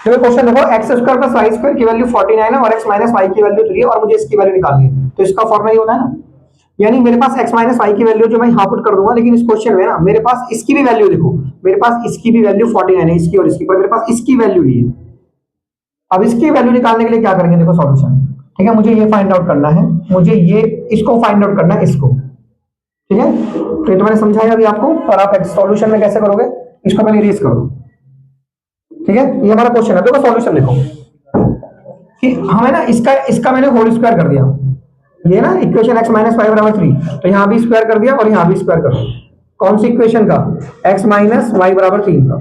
देखो क्वेश्चन देखो, x square plus y square की वैल्यू 49 है और एक्स माइनस वाई की वैल्यू 3 है और मुझे इसकी वैल्यू निकालनी है, तो इसका फॉर्मूला ये होता है ना, यानी मेरे पास x माइनस वाई की वैल्यू जो मैं यहाँ पुट कर दूंगा, लेकिन इस क्वेश्चन में ना मेरे पास इसकी भी वैल्यू देखो, मेरे पास इसकी भी वैल्यू 49 है, इसकी और इसकी, पर मेरे पास इसकी वैल्यू नहीं है। अब इसकी वैल्यू निकालने के लिए क्या करेंगे, देखो सॉल्यूशन, ठीक है, मुझे ये फाइंड आउट करना है, मुझे ये इसको फाइंड आउट करना है, इसको, ठीक है। तो ये तो मैंने समझाया अभी आपको, पर आप सॉल्यूशन में कैसे करोगे, इसको पहले इरेज करो, ठीक है। ये हमारा क्वेश्चन है, देखो सॉल्यूशन देखो कि हमें ना इसका इसका मैंने होल स्क्वायर कर दिया, ये ना इक्वेशन x माइनस फाइव बराबर 3, तो यहां भी स्क्वायर कर दिया और यहां भी स्क्वायर कर दिया, कौन सी इक्वेशन का, x माइनस वाई बराबर 3 का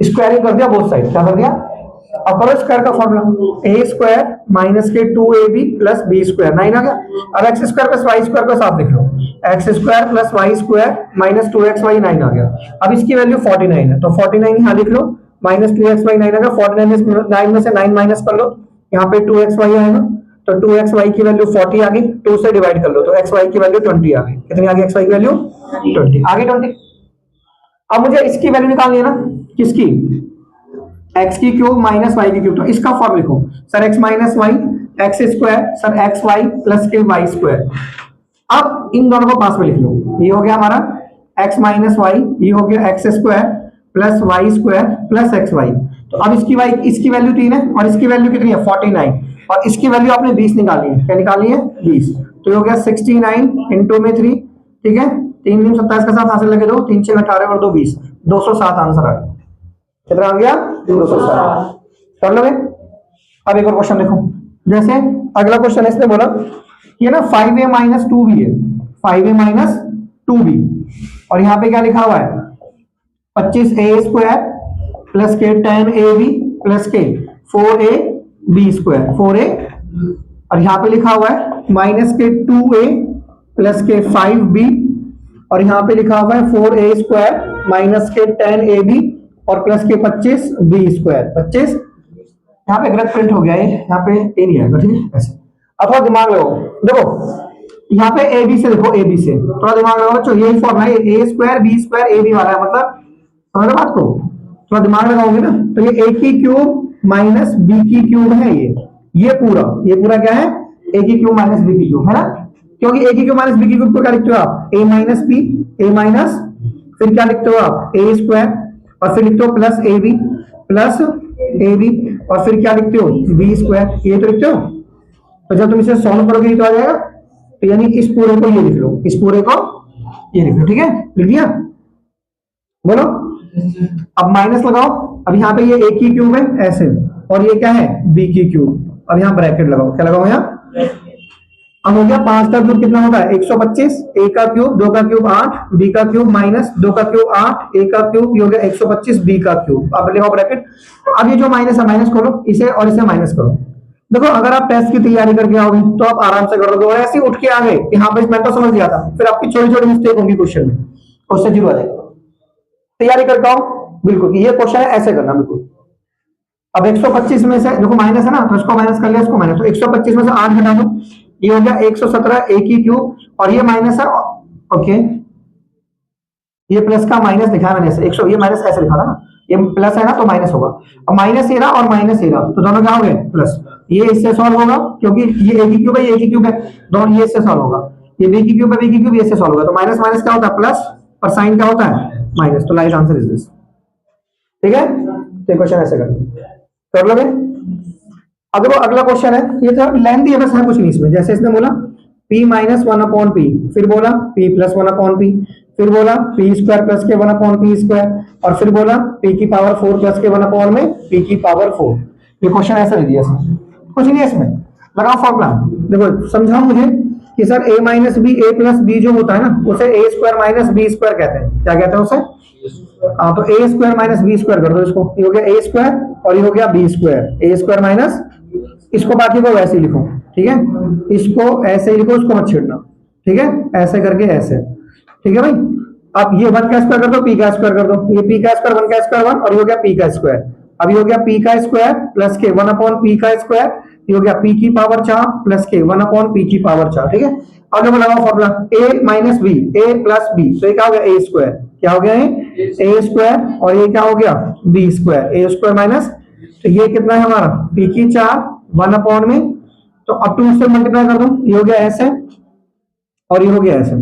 स्क्वायरिंग कर दिया बोथ साइड, क्या कर दिया, अब करो स्क्वायर का फॉर्मूला, ए स्क्वायर माइनस के 2ab प्लस बी स्क्वायर 9 आ गया। अब x square plus y square को साथ लिख लो, x square plus y square minus 2xy 9 आ गया। अब इसकी वैल्यू 49 है, तो 49 यहां लिख लो, माइनस 2xy 9 आ गया, 49 में से 9 माइनस कर लो, यहाँ पे 2xy आएगा, तो 2xy की वैल्यू 40 आ गई, 2 से डिवाइड कर लो, तो xy की वैल्यू 20 आ गई, कितनी आ गई xy की वैल्यू 20 आ गई 20। अब मुझे इसकी वैल्यू निकालनी है ना, किसकी, x की क्यूब माइनस वाई की क्यूब, तो इसका फॉर्म लिखो sir, x minus y x square sir x y plus के वाई स्क्वायर। अब इन दोनों को पास में लिख लो, ये हो गया हमारा x माइनस वाई, ये हो गया x square plus y square plus x y. तो अब इसकी वैल्यू 3 है और इसकी वैल्यू कितनी है 49, और इसकी वैल्यू आपने 20 निकालनी है, क्या निकालनी है 20, तो ये हो गया 69 इंटू में 3, ठीक है, 3 दिन 27 का साथ हासिल लगे दो, 3 6 18 और 2 20, 207 आंसर आ गया, कितना आ गया 207 कर लोगे। अब एक और क्वेश्चन देखो, जैसे अगला क्वेश्चन इसने बोला ये ना 5a माइनस 2b है, 5a माइनस 2b, और यहाँ पे क्या लिखा हुआ है 25a स्क्वायर प्लस के 10ab प्लस के 4ab स्क्वायर 4a, और यहाँ पे लिखा हुआ है माइनस के 2a प्लस के 5b, और यहाँ पे लिखा हुआ है 4a स्क्वायर माइनस के 10ab और प्लस के 25b स्क्वायर 25, यहाँ पे गलत प्रिंट हो गया है, यहाँ पे ए नहीं आएगा, ठीक है ऐसे। अब थोड़ा दिमाग लगाओ, देखो यहाँ पे ए बी से देखो, ए बी से थोड़ा दिमाग लगाओ बच्चों, यही फॉर्मूला है, A square B square A B वाला है, मतलब समझ रहे बात को, थोड़ा दिमाग लगाओगे ना, तो ये ए की क्यूब माइनस बी की क्यूब है, ये पूरा क्या है, ए की क्यूब माइनस बी की क्यूब है ना, क्योंकि ए की क्यूब माइनस बी की क्यूब को क्या लिखते हो आप, ए माइनस बी, ए माइनस फिर क्या लिखते हो आप ए स्क्वायर, और फिर लिखते हो plus a b plus a b, और फिर क्या लिखते हो बी स्क्वायर, ये तो लिखते हो। तो जब तुम इसे सॉल्व करोगे ये तो आ जाएगा, तो यानी इस पूरे को ये लिख लो, इस पूरे को ये लिख लो, ठीक है, लिख दिया, बोलो। अब माइनस लगाओ, अब यहाँ पे ये ए की क्यूब है ऐसे, और ये क्या है बी की क्यूब, अब यहाँ ब्रैकेट लगाओ, क्या लगाओ यहाँ, अब हो गया 5 का क्यूब कितना होता है 125, ए का क्यूब 2 का क्यूब 8, बी का क्यूब माइनस 2 का क्यूब 8, ए का क्यूब ये हो गया 125, बी का क्यूब, अब लगाओ ब्रैकेट। अब ये जो माइनस है माइनस करो, इसे और इसे माइनस करो। देखो अगर आप टेस्ट की तैयारी करके आओगे तो आप आराम से करोगे, और ऐसे उठ के आ गए कि हाँ भाई मैं तो समझ गया था, फिर आपकी छोटी छोटी मिस्टेक होंगी क्वेश्चन में, उससे जीरो आ जाएगा। तैयारी करके आओ बिल्कुल, ये क्वेश्चन है ऐसे करना बिल्कुल। अब 125 में से देखो माइनस है ना, तो इसको माइनस कर लिया, इसको माइनस, तो 125 में से 8 घटा दो, ये हो गया 117 ए की क्यूब, और ये माइनस है, ओके ये प्लस का माइनस लिखा है मैंने ऐसे, 100 ये माइनस ऐसे लिखा था ना, ये प्लस है ना तो माइनस होगा, अब माइनस ए रहा और माइनस ए रहा, तो दोनों क्या हो गए प्लस, ये इससे सॉल्व होगा क्योंकि ये ए की क्यूब है, ये ए की क्यूब है, दोनों ये इससे सॉल्व होगा, ये बी की क्यूब है, बी की क्यूब ये इससे सॉल्व होगा, तो माइनस माइनस क्या होता है प्लस, और साइन क्या होता है माइनस, तो राइट आंसर इज दिस, ठीक है। तो क्वेश्चन ऐसे कर लोगे। अब देखो अगला क्वेश्चन है, ये तो लेंथी है, बस है कुछ नहीं इसमें, जैसे इसने बोला p माइनस 1/p, फिर बोला p प्लस 1/p, फिर बोला p स्क्वायर प्लस के 1/p स्क्वायर, और फिर बोला p की पावर 4 प्लस के 1 में p की पावर 4। ये क्वेश्चन ऐसा दे दिया इसमें, कुछ नहीं है इसमें, लगाओ फॉर्मूला। देखो समझाओ मुझे कि sir a minus b a plus b जो होता है ना उसे a square minus b square कहते हैं, क्या कहते हैं उसे, तो a square minus b square कर दो इसको, ये हो गया a स्क्वायर और ये हो गया b square, a square minus, इसको बाकी को वैसे ही लिखो, ठीक है, इसको ऐसे ही लिखो, इसको मत छेड़ना, ठीक है, ऐसे करके ऐसे, ठीक है भाई। अब ये 1 का स्क्वायर कर दो, p का स्क्वायर कर दो, ये p का स्क्वायर 1 का स्क्वायर 1, और ये हो गया p का स्क्वायर, अब ये हो गया p का स्क्वायर प्लस के 1/p का स्क्वायर, ये हो गया p की पावर 4 प्लस के 1/p की पावर 4, ठीक है। अब जब लगाओ formula a minus b, a plus b, तो ये क्या हो गया a स्क्वायर, क्या हो गया a स्क्वायर, और ये क्या हो गया b square, a square minus, तो ये कितना है हमारा पी की 4 1 अपॉन में, तो अब 2 से मल्टीप्लाई कर दो, ये हो गया ऐसे और ये हो गया ऐसे।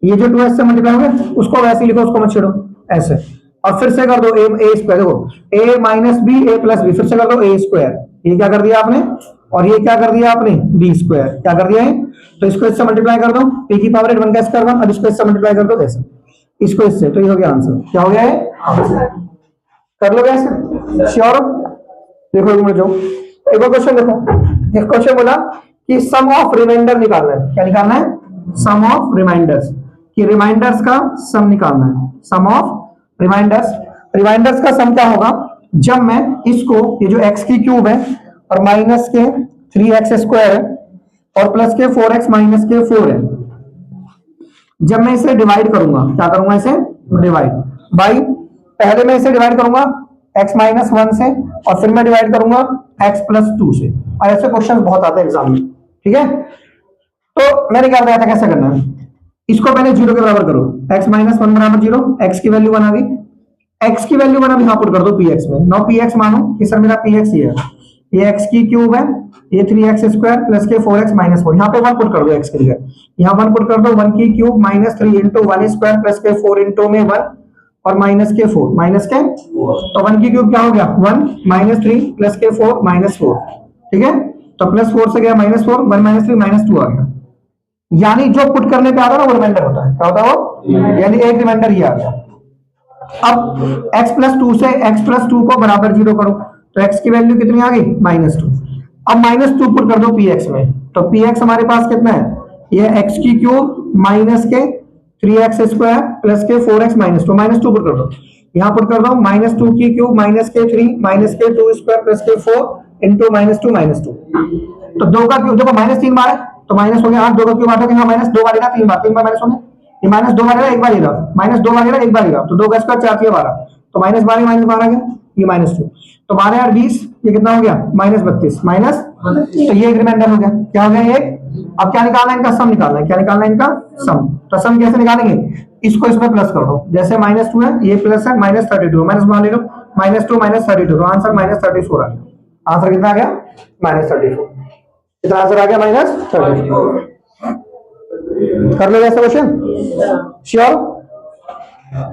ये जो 2s से मल्टीप्लाई हो गया उसको वैसे लिखो, उसको मत छेड़ो ऐसे। और फिर से कर दो ए स्क्वायर, देखो ए minus b a plus B, फिर से कर दो ए स्क्वायर, ये क्या कर दिया आपने, और ये क्या कर दिया आपने बी स्क्वायर, क्या कर दिया है। तो इसको इससे मल्टीप्लाई कर दो, पी की पावर 1 का स्क्वायर 1, अब इसको इससे मल्टीप्लाई कर दो ऐसे, इसको इससे, तो ये हो गया आंसर, क्या हो गया है, कर लो ऐसे, श्योर हो। देखो एक मिनट जाओ, एक और क्वेश्चन देखो। एक क्वेश्चन बोला कि सम ऑफ रिमाइंडर निकालना है, क्या निकालना है, सम ऑफ रिमाइंडर्स, कि रिमाइंडर्स का सम निकालना है, सम ऑफ रिमाइंडर्स। रिमाइंडर्स का सम क्या होगा, जब मैं इसको, ये जो x की क्यूब है और माइनस के 3x स्क्वायर है और प्लस के 4x माइनस के 4 है, जब मैं इसे डिवाइड करूंगा, क्या करूंगा, इसे डिवाइड बाई, पहले मैं इसे डिवाइड करूंगा x माइनस 1 से और फिर मैं डिवाइड करूंगा x प्लस 2 से, और ऐसे क्वेश्चन बहुत आते हैं एग्जाम में, ठीक है। तो मैंने क्या बताया था कैसे करना है, इसको पहले 0 के बराबर करो, x माइनस 1 बराबर 0, x की वैल्यू 1 आ गई, x की वैल्यू 1 अब यहां पुट कर दो px में, नाउ px मानो कि सर मेरा px ये है, ये x की क्यूब है, ये 3x स्क्वायर प्लस के 4x माइनस 4, यहाँ पे 1 पुट कर दो x के लिए, यहाँ 1 पुट कर दो, 1 की cube minus 3 into 1 square plus के 4 इंटू में 1 और माइनस के 4 माइनस के, तो 1 की क्यूब क्या हो गया 1 माइनस 3 प्लस के 4 माइनस 4, ठीक है। तो प्लस 4 से गया माइनस 4, 1 माइनस 3 माइनस 2 आ गया, यानी जो पुट करने पे आता है ना वो रिमाइंडर होता है, क्या होता है वो, यानी एक रिमाइंडर ये आ गया। अब x प्लस 2 से x प्लस 2 को बराबर 0 करो, तो x की वैल्यू कितनी आ गई माइनस 2, अब माइनस 2 पुट कर दो px में, तो px हमारे पास कितना है, ये x की क्यूब माइनस के 3x स्क्वायर प्लस के 4x माइनस 2, माइनस 2 पुट कर दो, यहाँ पुट कर दो माइनस 2 की क्यूब माइनस के 3 माइनस के 2 स्क्वायर प्लस के 4 इंटू माइनस 2 माइनस 2, तो 2 का क्यूब देखो माइनस 3 बार है तो माइनस हो गया 8, 2 का क्यूब 8 हो गया, माइनस 2 बार 3 बार, 3 बार माइनस हो गया, ये माइनस 2 बार एक बार ही रहा, माइनस 2 बार एक बार ही रहा, तो 2 का स्क्वायर 4 3 12, तो माइनस 12 माइनस 12 आ गया, ये माइनस 2, तो 12 और 20 ये कितना हो गया माइनस 32 माइनस, तो ये एक रिमाइंडर हो गया, क्या हो गया एक। अब क्या निकालना है, इनका सम निकालना है, क्या निकालना है इनका सम, तो सम कैसे निकालेंगे, इसको इसमें प्लस कर दो, जैसे माइनस 2 है ये प्लस है माइनस 32, माइनस मान ले लो माइनस 2 माइनस 32, तो आंसर माइनस 34 आ गया, आंसर कितना आ गया माइनस 34, कितना आंसर आ गया माइनस 34। कर लो ऐसा question, sure.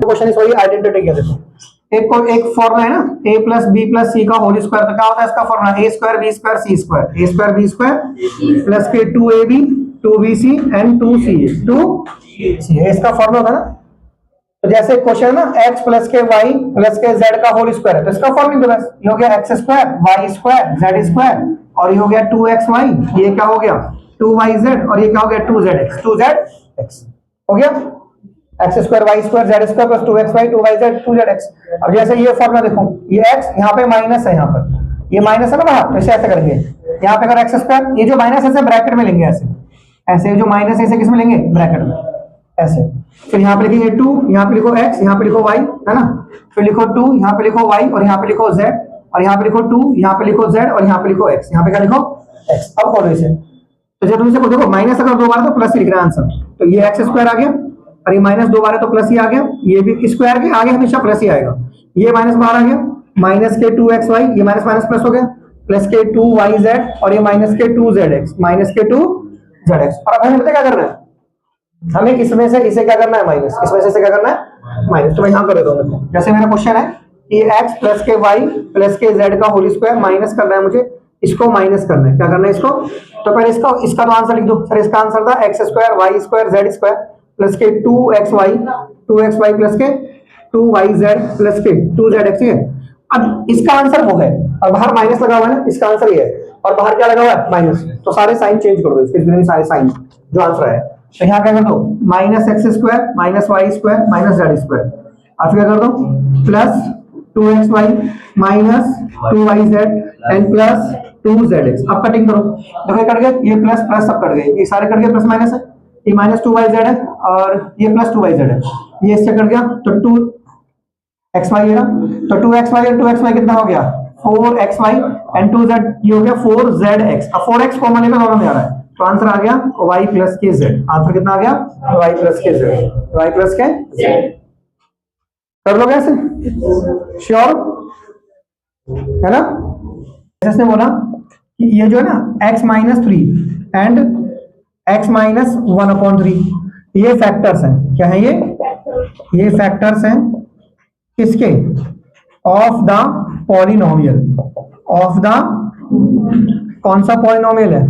Question is identity क्या, देखो एक फॉर्मूला है ना, a plus b plus c का होल स्क्वायर, तो क्या होता है इसका formula a square B square c square, a square B square plus के 2ab 2bc एंड 2c इसका फॉर्मूला होता है ना। तो जैसे क्वेश्चन है ना x प्लस के y प्लस के z का होल स्क्वायर है, तो इसका फॉर्मूला बस ये हो गया x square y square z square, और ये हो गया 2xy, ये क्या हो गया 2yz, और ये क्या हो गया 2zx हो गया, x square y square z square plus 2xy 2yz 2zx। अब जैसे ये फॉर्मूला देखो, ये x यहाँ पे माइनस है, यहाँ पर ये माइनस है ना बाहर, तो इसे ऐसे करेंगे, यहाँ पे अगर x स्क्वायर, ये जो माइनस है इसे ब्रैकेट में लेंगे ऐसे, ऐसे जो माइनस है इसे किस में लेंगे ब्रैकेट में ऐसे, फिर यहाँ पे लिखेंगे 2, यहाँ पे लिखो x, यहाँ पे लिखो y है ना, फिर लिखो 2, यहाँ पे लिखो y और यहाँ पे लिखो z, और यहाँ पे लिखो 2, यहाँ पे लिखो z और यहाँ पे लिखो x, यहाँ पे क्या लिखो x। अब खोलो इसे, तो जब तुम इसे देखो माइनस अगर 2 बार तो प्लस ही लिख रहा है आंसर, तो ये एक्स स्क्वायर आ गया, और ये माइनस 2 बार है तो प्लस ही आ गया, ये भी स्क्वायर के आगे हमेशा प्लस ही आएगा, ये माइनस बाहर आ गया, माइनस के 2xy, ये माइनस माइनस प्लस हो गया, प्लस के 2yz और ये माइनस के 2zx, माइनस के 2zx। और अब हमें पता क्या करना है, हमें इसमें से इसे क्या करना है माइनस, इसमें से इसे क्या करना है माइनस, तो मैं यहाँ कर देता हूँ, जैसे मेरा क्वेश्चन है कि x प्लस के y प्लस के z का होल स्क्वायर माइनस करना है मुझे, इसको माइनस करना है, क्या करना है इसको, तो पहले इसका तो आंसर लिख दो, सर इसका आंसर था x square y square z square plus के 2xy प्लस के 2yz प्लस के 2zx है। अब इसका आंसर वो है, और बाहर माइनस लगा हुआ है ना, इसका आंसर ये है, और बाहर क्या लगा हुआ है माइनस, तो सारे साइन चेंज कर दो इसके, जितने भी सारे साइन जो आंसर है, तो यहाँ क्या कर दो minus x square minus y square minus z square, और फिर क्या कर दो plus 2xy minus 2yz and plus 2zx। अब कटिंग करो, देखो कट गए, ये प्लस प्लस सब कट गए, ये सारे कट गए, प्लस माइनस है, ये माइनस 2yz है और ये प्लस 2yz है, ये इससे कट गया, तो 2xy है ना, तो 2xy और 2xy कितना हो गया 4xy एंड 2z, ये हो गया 4zx। अब 4x कॉमन है, दोनों में आ रहा है, तो आंसर आ गया y प्लस के z, आंसर कितना आ गया y प्लस के z, y प्लस के z। कर लो कैसे, श्योर है ना। इसने बोला कि ये जो है ना x minus three and x minus 1/3 ये फैक्टर्स हैं। क्या है ये फैक्टर्स हैं किसके? Of the polynomial. Of the कौन सा पॉलिनोमियल है?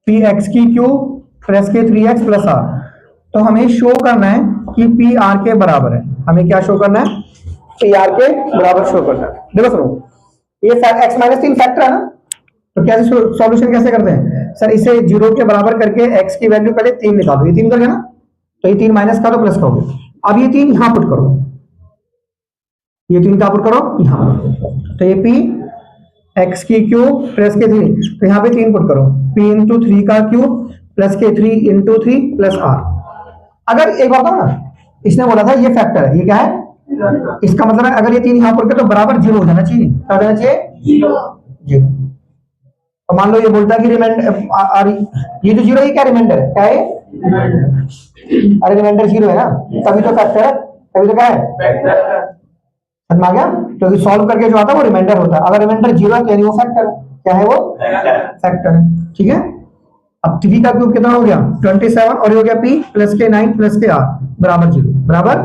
पी एक्स की क्यू प्लस के 3x प्लस आर। तो हमें शो करना है कि पी आर के बराबर है। हमें क्या शो करना है? पी आर के बराबर शो करना है। देखो सुनो, ये x माइनस 3 फैक्टर है ना, तो क्या सॉल्यूशन कैसे करते हैं सर? इसे 0 के बराबर करके x की वैल्यू पहले 3 निकालो। ये 3 कर गया ना, तो ये 3 माइनस का दो प्लस का हो गया। अब ये 3 यहां पुट करो, ये 3 का पुट करो यहां, तो ये p x की क्यूब प्लस के 3, तो यहाँ पे 3 पुट करो, p इंटू 3 का क्यूब प्लस के 3 इंटू 3 प्लस r। अगर एक बात बताओ ना, इसने बोला था ये फैक्टर है, ये क्या है? इसका मतलब है अगर ये 3 यहां पुट कर तो बराबर 0 हो जाना चाहिए। क्या हो जाना चाहिए? 0। तो मान लो ये बोलता है कि रिमाइंडर, ये जो 0 है ये क्या रिमाइंडर है? क्या है? अरे रिमाइंडर 0 है ना, तभी तो फैक्टर है, तभी तो क्या है? समझ में आ गया? क्योंकि सॉल्व करके जो आता है वो रिमाइंडर होता है। अगर रिमाइंडर 0 है तो वो फैक्टर है। क्या है वो? फैक्टर है। ठीक है, अब 3 का क्यूब कितना हो गया? 27, और ये हो गया p प्लस के 9 प्लस के r बराबर 0। बराबर,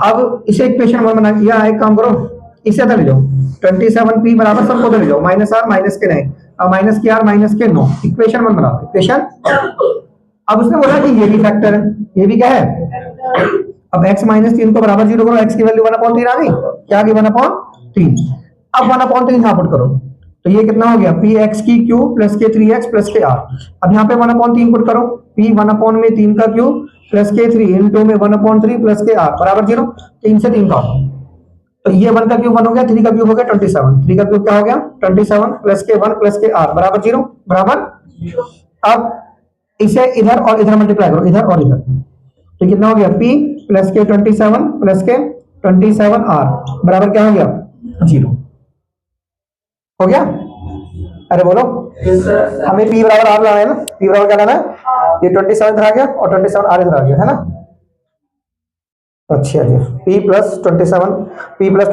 अब इसे इक्वेशन 1 बना, या एक काम करो, इसे इधर ले जाओ, 27p बराबर सबको उधर ले जाओ, माइनस r माइनस के 9, अब माइनस के r माइनस के 9, इक्वेशन 1 बनाओ। इक्वेशन, अब उसने बोला कि ये भी फैक्टर है, ये भी क्या है? अब x माइनस 3 को बराबर 0 करो, x की वैल्यू 1/3 आ गई। क्या आ गई? 1/3। अब 1/3 यहां पुट करो, तो ये कितना हो गया? पी एक्स की क्यूब प्लस के 3x प्लस के r। अब यहाँ पे 1/3 पुट करो, p 1/3 का क्यूब प्लस के 3 इंटू में 1/3 प्लस के r बराबर 0। 3 से 3 का, तो ये 1 का क्यूब 1 हो गया, 3 का क्यूब हो गया 27, 3 का क्यूब क्या हो गया? 27 प्लस के 1 प्लस के r बराबर 0। बराबर, अब इसे इधर और इधर मल्टीप्लाई करो, इधर और इधर, तो कितना हो गया? p प्लस के 27 प्लस के 27r बराबर क्या हो गया? 0 हो गया। अरे बोलो, हमें p बराबर r लाना है ना, p बराबर क्या लाना है? ये 27 इधर आ गया और 27 r इधर आ गया, है ना? अच्छा जी, p प्लस 27 प्लस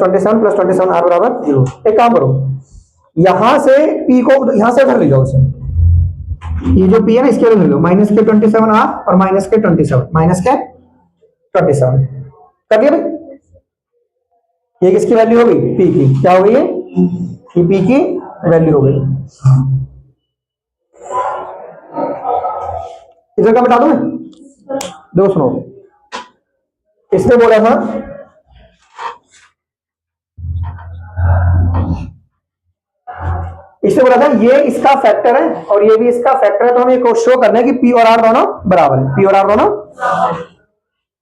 27 r बराबर 0। एक काम करो, यहां से p को यहां से इधर ले जाओ, इसे, ये जो p है ना इसके ले लो, माइनस के 27 r और माइनस के 27, माइनस के 27 कर दिया भाई। ये किसकी वैल्यू हो गई? p की। क्या हो गई? ये p की वैल्यू हो गई। इधर का बता दो मैं, दो सुनो, इसने बोला था ये इसका फैक्टर है और ये भी इसका फैक्टर है, तो हमें एक शो करना है कि p और r दोनों बराबर है। p और r दोनों,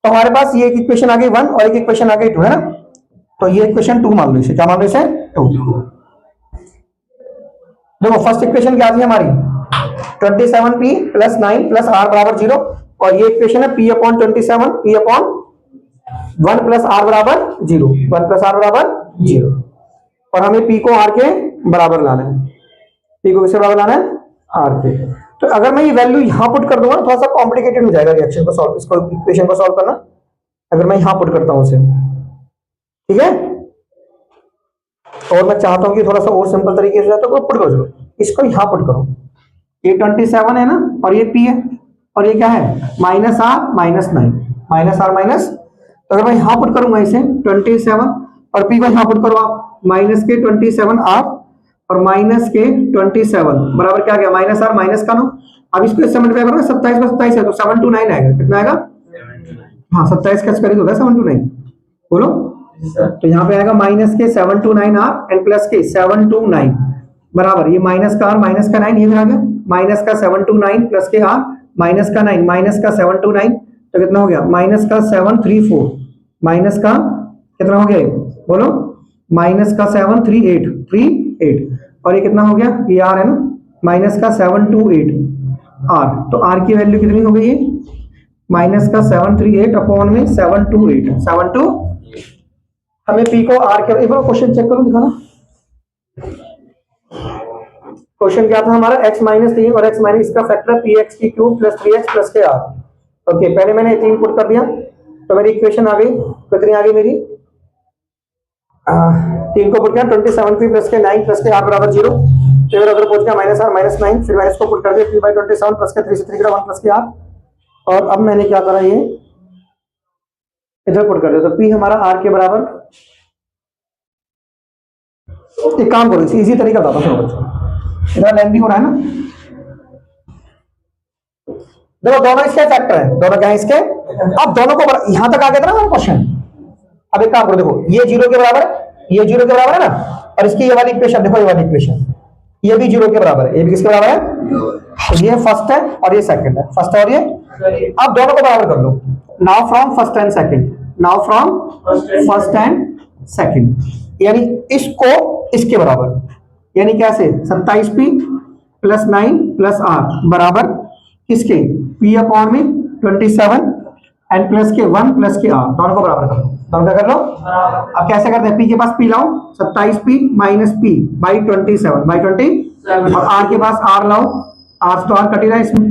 तो हमारे पास ये एक इक्वेशन आ गई 1 और एक इक्वेशन आ गई 2, है ना? तो ये इक्वेशन 2 मान लो, इसे क्या मान लो? इसे 2। देखो फर्स्ट इक्वेशन क्या थी हमारी? 27p प्लस 9 प्लस r बराबर 0, और ये इक्वेशन है p upon 27 p upon 1 plus r बराबर 0, 1 प्लस r बराबर 0, और हमें p को r के बराबर लाना है। p को किसके बराबर लाना है? r के। तो अगर मैं ये वैल्यू यहां पुट कर दूंगा थोड़ा सा कॉम्प्लिकेटेड हो जाएगा रिएक्शन को सॉल्व, इसको इक्वेशन को सॉल्व करना। अगर मैं यहां पुट करता हूं इसे, ठीक है, और मैं चाहता हूं कि थोड़ा सा और सिंपल तरीके से जाए, तो पुट करो, इसको यहां पुट करो। ये 27 है ना, और ये p है, और ये क्या है? Minus r minus 9, minus r minus, तो अगर मैं यहां पुट करूंगा इसे 27 और p को यहां पुट करो आप, माइनस के 27 r और माइनस के 27 बराबर क्या आ गया? माइनस r माइनस का 9। अब इसको इस मल्टीप्लाई करो, 27 में 27 है तो 7 to 9 आएगा। कितना आएगा? हाँ 27 का स्क्वायर होगा 7 to 9, बोलो। तो यहाँ पे आएगा माइनस के 7 to 9 r एंड प्लस के 7 to 9 बराबर, ये माइनस का r माइनस का 9 ये आ गया, माइनस का 7 to 9 प्लस के r माइनस का 9 माइनस का 7 to 9, तो कितना हो गया? माइनस का 734, माइनस का कितना हो गया बोलो? माइनस का 738, और ये कितना हो गया? ये r है ना, माइनस का 728 r, तो r की वैल्यू कितनी हो गई है? माइनस का 738 अपॉन में 728। हमें p को r के, एक बार क्वेश्चन चेक करो, दिखाना क्वेश्चन क्या था हमारा? x माइनस 3 और x माइनस इसका फैक्टर p x की क्यूब प्लस 3x प्लस के r। ओके, पहले मैंने 3 पुट कर दिया तो मेरी इक्वेशन आ गई, कितनी आ गई मेरी? 3 को पुट किया 27p प्लस के 9 प्लस के r बराबर 0, फिर अगर पहुंच गया माइनस आर माइनस 9, फिर मैंने इसको पुट कर दिया p बाई 27 प्लस के 3 से 3 का 1 प्लस के r, और अब मैंने क्या करा, ये इधर पुट कर दिया, तो p हमारा r के बराबर, एक काम करो, इजी तरीका बताता हूँ बच्चों, इधर लेंथी हो रहा है ना, देखो दोनों इसके फैक्टर है, दोनों क्या है इसके, अब दोनों को यहां तक आ गया था ना हमारा क्वेश्चन, अब एक काम करो, देखो ये 0 के बराबर है, ये 0 के बराबर है ना, और इसकी ये वाली इक्वेशन देखो, ये वाली इक्वेशन ये भी 0 के बराबर है, ये भी किसके बराबर है, ये फर्स्ट है और ये सेकंड है, फर्स्ट और ये, अब दोनों को बराबर कर लो, now from first and second, now from first and second, यानी इसको इसके बराबर, यानी कैसे 27p प्लस 9 प्लस r बराबर किसके, p अपॉन में 27 एंड प्लस के 1 प्लस के r, दोनों को बराबर कर लो, दोनों का कर लो। अब कैसे करते हैं, p के पास p लाओ, 27p minus p by 27 by 20, और r के पास r लाओ, r से तो r कट ही रहा है इसमें,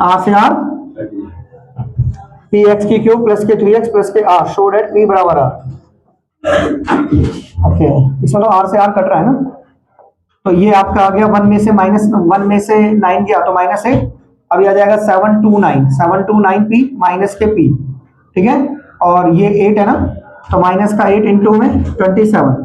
r से r, px की क्यूब प्लस के 3x प्लस के r, शो दैट p बराबर r, ओके, इसमें तो r से r कट रहा है ना, तो ये आपका आ गया 1 में से माइनस 1 में से 9 गया तो माइनस 8, अभी आ जाएगा 729p माइनस के p, ठीक है, और ये 8 है ना, तो माइनस का 8 इंटू में 27,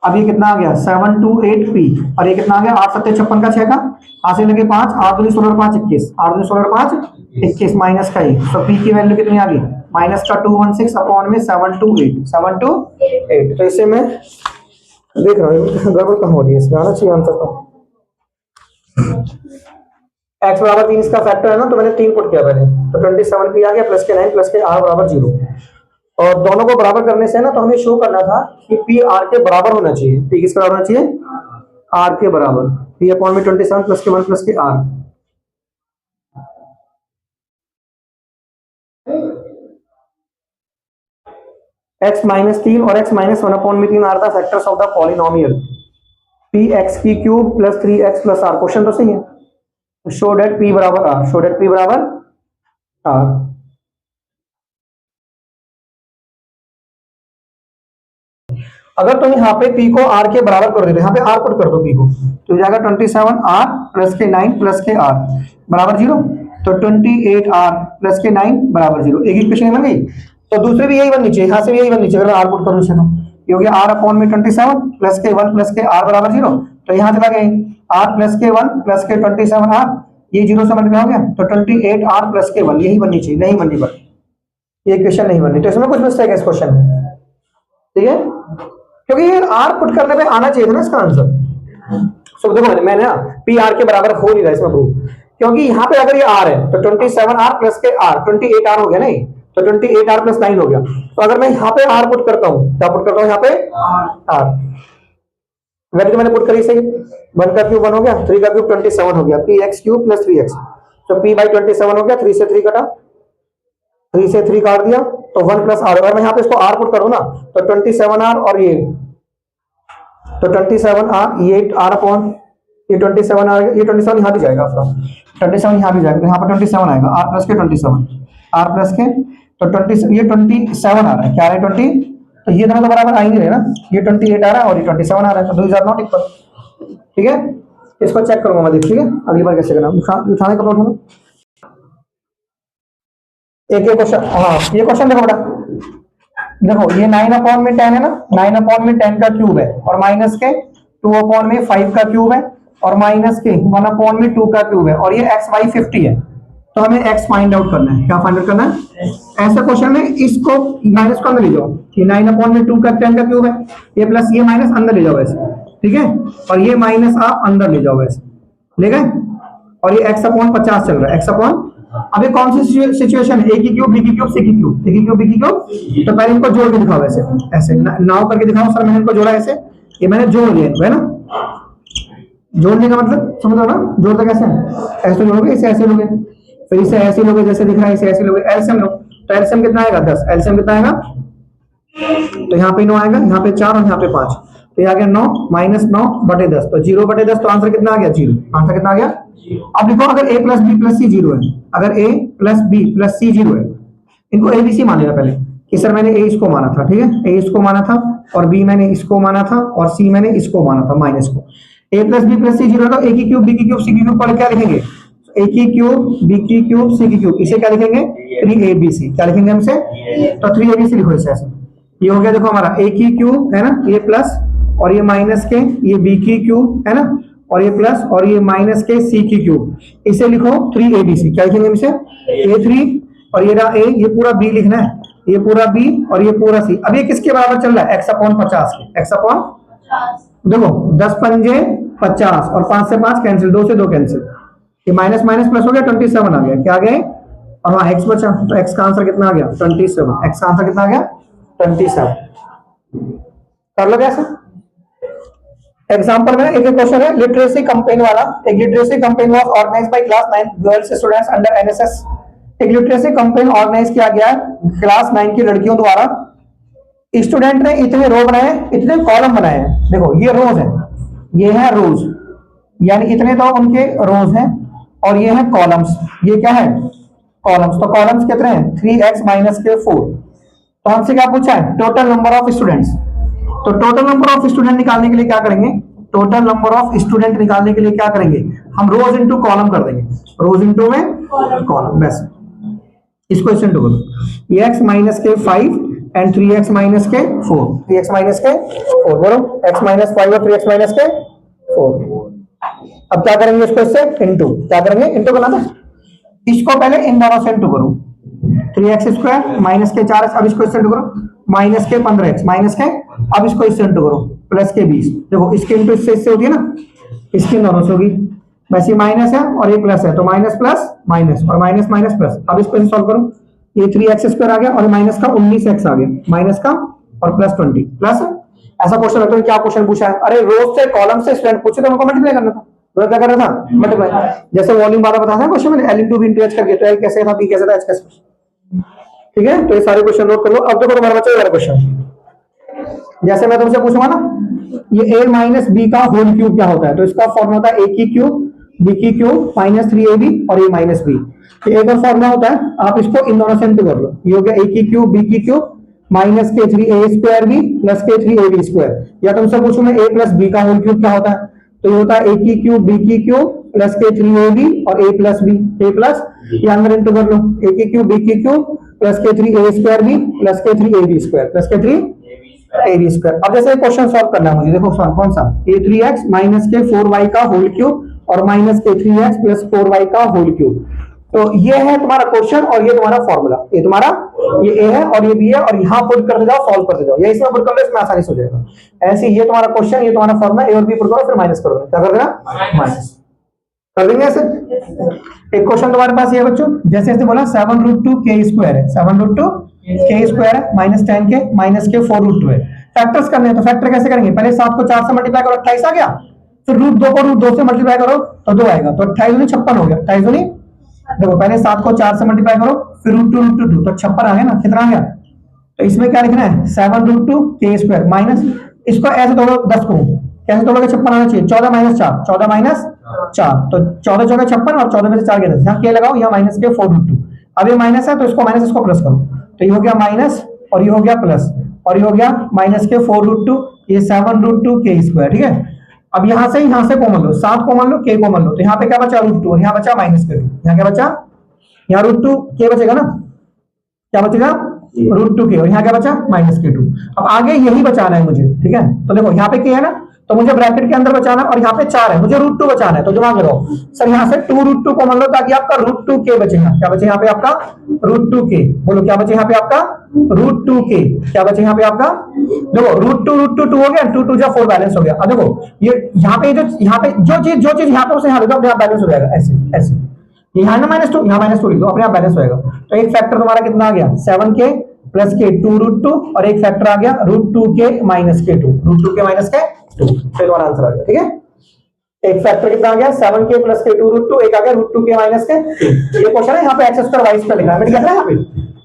अब ये कितना आ गया 728p, और ये कितना आ गया 8 7 56 का 6 का, 8 से लगे 5, 8 दूनी 16 5 21, 8 दूनी 16 5 21 माइनस का 1, तो p की वैल्यू कितनी आ गई, माइनस का 216 अपॉन में 728, तो इसे मैं देख रहा हूँ गड़बड़ कहाँ हो रही है, इसमें आना चाहिए आंसर तो, x बराबर 3 इसका फैक्टर है ना, तो मैंने 3 पुट किया पहले, तो 27p आ गया प्लस के 9 प्लस के r बराबर 0, और दोनों को बराबर करने से ना, तो हमें शो करना था कि p r के बराबर होना चाहिए, p किसके बराबर होना चाहिए, r के बराबर, p अपॉन में 27 प्लस के 1 प्लस के r, x माइनस 3 और x माइनस 1 अपॉन में 3 are the factors of the polynomial p x की cube plus 3x plus r, question तो सही है, शो दैट p बराबर r, शो दैट p बराबर r, अगर तुम यहाँ पे p को r के बराबर कर देते, यहाँ पे r पुट कर दो p को, तो जाएगा 27r प्लस के 9 प्लस के r बराबर 0, तो 28r प्लस के 9 बराबर 0, एक इक्वेशन बन गई, तो दूसरी भी यही बननी चाहिए, यहाँ से भी यही बननी चाहिए, अगर r पुट करूँ इसे, तो ये हो गया r अपॉन में 27 प्लस के 1 प्लस के r बराबर 0, तो यहाँ चला गए r प्लस के 1 प्लस के 27r, ये 0 से मल्टीप्लाई हो गया, तो 28r प्लस के 1, यही बननी चाहिए, नहीं बननी, पर ये इक्वेशन नहीं बननी, तो इसमें कुछ मिस्टेक है इस क्वेश्चन में, ठीक है, क्योंकि ये r पुट करने पे आना चाहिए था ना इसका आंसर। सो देखो मैंने ना p r के बराबर हो नहीं रहा इसमें प्रूफ, क्योंकि यहाँ पे अगर ये r है तो 27r प्लस के r 28r हो गया नहीं, तो 28r प्लस 9 हो गया, तो अगर मैं यहाँ पे r पुट करता हूँ, क्या पुट करता हूँ यहाँ पे r, वैल्यू मैंने पुट करी सही, 1 का क्यूब 1 हो गया, 3 का क्यूब 27 हो गया, px क्यूब प्लस 3x, तो p बाई 27 हो गया, 3 से 3 कटा, 3 से 3 काट दिया, तो 1 प्लस r, अगर मैं यहाँ पे इसको r पुट करूँ ना, तो 27r और ये, तो 27r, ये r अपॉन ये 27r, ये 27 यहाँ भी जाएगा आपका, 27 यहाँ भी जाएगा, तो यहाँ पर 27 आएगा, r प्लस के 27, r प्लस के, तो 20 ये 27 आ रहा है, क्या है 20, तो ये दोनों तो बराबर आ ही नहीं रहे ना, ये 28 आ रहा है और ये 27 आ रहा है, तो 2 आर नॉट इक्वल, ठीक है, इसको चेक करूंगा मैं, ठीक है, अगली बार कैसे करना, उठाने का प्लॉट, एक ये क्वेश्चन, हाँ ये क्वेश्चन देखो बेटा, देखो ये 9 अपॉन में 10 है ना, 9 अपॉन में 10 का क्यूब है, और माइनस के 2 अपॉन में 5 का क्यूब है, और माइनस के 1 अपॉन में 2 का क्यूब है, और ये x y 50 है, तो हमें x फाइंड आउट करना है, क्या फाइंड आउट करना है, ऐसे क्वेश्चन में इसको माइनस को अंदर ले जाओ, कि 9 अपॉन में 2 का 10 का क्यूब है, ये प्लस ये माइनस अंदर ले जाओ ऐसे, ठीक है, और ये माइनस आप अंदर ले जाओ ऐसे, ले गए, और ये x अपॉन 50 चल रहा है, x अपॉन, अब ये कौन सी सिचुएशन है, a की क्यूब b की क्यूब c की क्यूब, a की क्यूब b की क्यूब, तो पहले इनको जोड़ के दिखाओ ऐसे, ऐसे नाव करके दिखाओ, सर मैंने इनको जोड़ा ऐसे, ये मैंने जोड़ लिया है ना, जोड़ने का मतलब समझ रहे हो ना, जोड़ता कैसे है, ऐसे जोड़ोगे, इसे ऐसे लोगे, फिर इसे ऐसे लोगे जैसे दिख रहा है, इसे ऐसे लोगे, एलसीएम लो, तो एलसीएम कितना आएगा 10, एलसीएम कितना आएगा, तो यहाँ पे 9 आएगा, यहाँ पे 4 और यहाँ पे 5, तो ये आ गया 9 माइनस 9 बटे 10, तो 0 बटे 10, तो आंसर कितना आ गया 0, आंसर कितना आ गया। अब देखो अगर a प्लस बी प्लस सी 0 है, अगर a प्लस बी प्लस सी 0 है, इनको एबीसी मान लेना पहले, सर मैंने ए इसको माना था, ठीक है, ए इसको माना था, और बी मैंने इसको माना था, और सी मैंने इसको माना था, माइनस को। ए प्लस बी प्लस सी जीरो, तो ए की क्यूब बी की क्यूब सी की क्यूब पर क्या लिखेंगे, ए की क्यूब बी की क्यूब सी की क्यूब, इसे क्या लिखेंगे 3abc, क्या लिखेंगे हमसे, तो 3abc लिखो इसे ऐसे। ये हो गया देखो हमारा ए की क्यूब है ना, ये प्लस और ये माइनस के, ये बी की क्यूब है ना, और ये प्लस और ये माइनस के सी की क्यूब, इसे लिखो 3abc, क्या लिखेंगे इसे a3, और ये रहा a, ये पूरा b लिखना है, ये पूरा b और ये पूरा c। अब ये किसके बराबर चल रहा है, x/50 के, x/, देखो 10 पंजे 50 और 5 से 5 कैंसिल, 2 से 2 कैंसिल, ये माइनस माइनस प्लस हो गया, 27 आ गया, क्या आ गया, और हाँ x बचा, तो x का आंसर कितना आ गया 27, x का आंसर कितना आ गया 27। कर लो कैसे एग्जांपल में एक क्वेश्चन है लिटरेसी कैंपेन वाला। एक literacy campaign was organised by class 9 girls students under NSS. एक लिटरेसी कैंपेन ऑर्गेनाइज किया गया है क्लास 9 की लड़कियों द्वारा। स्टूडेंट ने इतने रो बनाए, इतने कॉलम बनाए हैं, देखो ये रोज है, ये है रोज, यानी इतने तो उनके रोज हैं, और ये है कॉलम्स, ये क्या है कॉलम्स। तो कॉलम्स कितने हैं 3x माइनस के 4। तो हमसे क्या पूछा है टोटल नंबर ऑफ स्टूडेंट्स। तो टोटल नंबर ऑफ स्टूडेंट निकालने के लिए क्या करेंगे, टोटल नंबर ऑफ स्टूडेंट निकालने के लिए क्या करेंगे, हम रोज इनटू कॉलम कर देंगे, रोज इनटू में कॉलम, बस इसको इस इनटू करो, ये x माइनस के 5 एंड 3x माइनस के 4, 3x माइनस के 4, बोलो x माइनस 5 और 3x माइनस के 4। अब क्या करेंगे इसको, इससे इनटू, क्या करेंगे इनटू करना था, इसको पहले इन दोनों से इनटू करो, 3x स्क्वायर माइनस के 4x, अब इसको इससे इनटू करो, माइनस के 15x माइनस के, अब इसको इससे इनटू करो, प्लस के 20, देखो इसके इनटू इससे होती है ना, इसकी दोनों से होगी, वैसे माइनस है और ये प्लस है, तो माइनस प्लस माइनस और माइनस माइनस प्लस। अब इसको सॉल्व करो, ये 3x स्क्वायर आ गया और माइनस का 19x आ गया, माइनस का और प्लस 20 प्लस। ऐसा क्वेश्चन लगता है क्या क्वेश्चन पूछा है, अरे रोज से कॉलम से स्टूडेंट पूछे तो उनको मल्टीप्लाई करना था, तो क्या करना था मल्टीप्लाई, जैसे वॉल्यूम वाला बताया था क्वेश्चन में l into b into h करके, तो l कैसे था b कैसे था h कैसे, ठीक है। तो ये सारे क्वेश्चन नोट कर लो। अब देखो तुम्हारा बचा वाला क्वेश्चन, जैसे मैं तुमसे पूछूंगा ना ये a माइनस बी का होल क्यूब क्या होता है, तो इसका फॉर्मूला होता है a की क्यूब b की क्यूब माइनस 3ab और a माइनस b। एक और फॉर्मूला होता है, आप इसको इन दोनों से इनटू कर लो, ये हो गया a की क्यूब b की क्यूब माइनस के 3a स्क्वायर b प्लस के 3ab स्क्वायर। या तुमसे पूछूं मैं a प्लस b का होल क्यूब क्या होता है, तो ये होता है a की क्यूब b की क्यूब प्लस के 3ab और a plus b, a plus ये अंदर इनटू कर लो, a की क्यूब b की क्यूब प्लस के 3a स्क्वायर b प्लस के 3ab स्क्वायर प्लस के 3ab स्क्वायर। अब जैसे क्वेश्चन सॉल्व करना है मुझे, देखो सॉल्व कौन सा, a 3x माइनस के 4y का होल क्यूब और माइनस के 3x प्लस 4y का होल क्यूब। तो ये है तुम्हारा क्वेश्चन और ये तुम्हारा फॉर्मूला, ये तुम्हारा ये a है और ये b है, और यहाँ पुट करते जाओ सॉल्व करते जाओ, या इसमें पुट कर लो, इसमें आसानी से हो जाएगा। ऐसे ये तुम्हारा क्वेश्चन, ये तुम्हारा फॉर्मूला, a और b पुट करो फिर माइनस कर दो, क्या कर देना माइनस कर देंगे ऐसे। एक क्वेश्चन तुम्हारे पास ये है बच्चों, जैसे जैसे बोला 7√2 k स्क्वायर है, 7√2 k स्क्वायर है माइनस 10 के माइनस के 4√2 है। फैक्टर्स करने हैं तो फैक्टर कैसे करेंगे, पहले 7 को 4 से मल्टीप्लाई करो 28 आ गया, फिर √2 को √2 से मल्टीप्लाई करो तो 2 आएगा, तो 28 दूनी 56 हो गया, 28 दूनी देखो पहले 7 को 4 से मल्टीप्लाई करो फिर √2 तो 56 आ गया ना, कितना आ गया। तो इसमें क्या लिखना है 7√2 k स्क्वायर माइनस, इसको ऐसे तोड़ो 10 को, कैसे तोड़ोगे 56 आना चाहिए, 14 माइनस 4, 14 माइनस 4, तो 14 14 56 और 14 में से 4 गया, यहाँ के लगाओ, यहाँ माइनस के 4√2, अब ये माइनस है तो इसको माइनस इसको प्लस करो, तो ये हो गया माइनस और ये हो गया प्लस और ये हो गया माइनस के 4√2, ये 7√2 k स्क्वायर, ठीक है। अब यहाँ से कॉमन लो, 7 कॉमन लो k कॉमन लो, तो यहाँ पे क्या बचा √2 और यहाँ बचा माइनस के 2, यहाँ क्या बचा, यहाँ √2 k बचेगा ना, क्या बचेगा √2 k और यहाँ क्या बचा माइनस के 2। अब आगे यही बचाना है मुझे, ठीक है। तो देखो यहाँ पे k है ना, तो मुझे ब्रैकेट के अंदर बचाना और यहाँ पे 4 है, मुझे √2 बचाना है, तो दिमाग लगाओ सर यहाँ से 2√2 कॉमन लो ताकि आपका √2k बचेगा, क्या बचे यहाँ पे आपका √2k, बोलो क्या बचे यहाँ पे आपका √2k, क्या बचे यहाँ पे आपका, देखो √2 2 हो गया, 2 2 4 बैलेंस हो गया। अब देखो ये यहाँ पे जो चीज यहाँ पे उसे यहाँ देखो अपने आप बैलेंस हो जाएगा, ऐसे ऐसे, यहाँ ना -2 यहाँ -2 लिख दो, अपने आप बैलेंस होएगा। तो एक फैक्टर तुम्हारा कितना आ गया 7k प्लस के 2√2 और एक फैक्टर आ गया √2k माइनस के 2, √2k माइनस के 2, फिर तुम्हारा आंसर आ गया, ठीक है। एक फैक्टर कितना आ गया 7k प्लस के 2√2, एक आ गया √2k माइनस के 2। ये क्वेश्चन है यहाँ पे x स्क्वायर y स्क्वायर लिखा है, मिट गया ना यहाँ पे,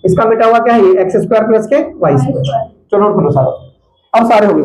इसका मिटा हुआ क्या है ये x स्क्वायर प्लस के y स्क्वायर। चलो नोट करो सारा, अब सारे हो गए।